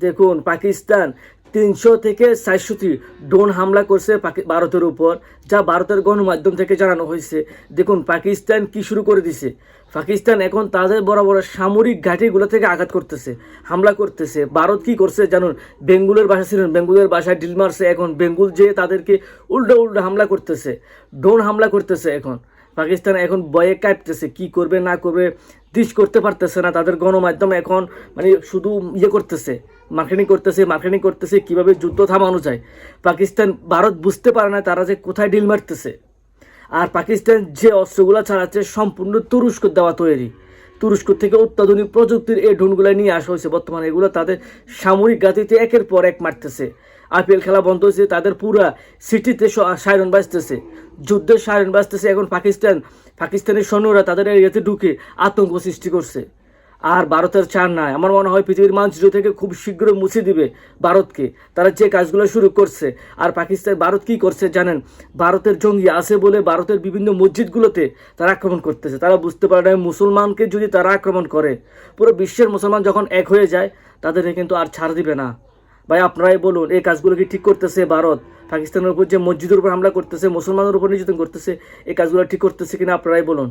দেখুন পাকিস্তান ৩০০ থেকে ৪০০টি ড্রোন হামলা করছে ভারতের উপর, যা ভারতের গণমাধ্যম থেকে জানানো হয়েছে। দেখুন পাকিস্তান কি শুরু করে দিছে। পাকিস্তান এখন তাদের বড় বড় সামরিক ঘাঁটিগুলো থেকে আঘাত করতেছে, হামলা করতেছে। ভারত কি করছে জানুন, বেঙ্গুলের বাসা ছিলেন, বেঙ্গুলের বাসায় ডিল মারছে, এখন বেঙ্গুল যেয়ে তাদেরকে উল্টো উল্টো হামলা করতেছে, ড্রোন হামলা করতেছে। এখন পাকিস্তান এখন ভয়ে কাঁপতেছে, কি করবে না করবে দিশ করতে পারতেছে না। তাদের গণমাধ্যম এখন মানে শুধু করতেছে, মার্কেটিং করতেছে কীভাবে যুদ্ধ থামানো যায়। ভারত বুঝতে পারে না তারা যে কোথায় ডিল মারতেছে। আর পাকিস্তান যে অস্ত্রগুলো চালাচ্ছে সম্পূর্ণ তুরস্ক দেওয়া তৈরি। তুরস্ক থেকে অত্যাধুনিক প্রযুক্তির এই ড্রোনগুলো নিয়ে আসা হয়েছে। বর্তমানে এগুলো তাদের সামরিক ঘাঁটিতে একের পর এক মারতেছে। আইপিএল খেলা বন্ধ হয়েছে, তাদের পুরা সিটিতে সাইরেন বাজতেছে, যুদ্ধের সাইরেন বাজতেছে। এখন পাকিস্তানের সৈন্যরা তাদের এরিয়াতে ঢুকে আতঙ্ক সৃষ্টি করছে। আর ভারতের চার নাই, আমার মনে হয় পৃথিবীর মানচিত্র থেকে খুব শীঘ্রই মুছে দিবে ভারতকে, তারা যে কাজগুলো শুরু করছে। আর ভারত কি করছে জানেন, ভারতের জঙ্গি আছে বলে ভারতের বিভিন্ন মসজিদগুলোতে তারা আক্রমণ করতেছে। তারা বুঝতে পারে না মুসলমানকে যদি তারা আক্রমণ করে, পুরো বিশ্বের মুসলমান যখন এক হয়ে যায় তাদেরকে কিন্তু আর ছাড় দিবে না। ভাই আপনারাই বলুন, এই কাজগুলো কি ঠিক করতেছে ভারত? পাকিস্তানের উপর যে মসজিদের উপর হামলা করতেছে, মুসলমানের উপর নির্যাতন করতেছে, এই কাজগুলো ঠিক করতেছে কিনা আপনারাই বলুন।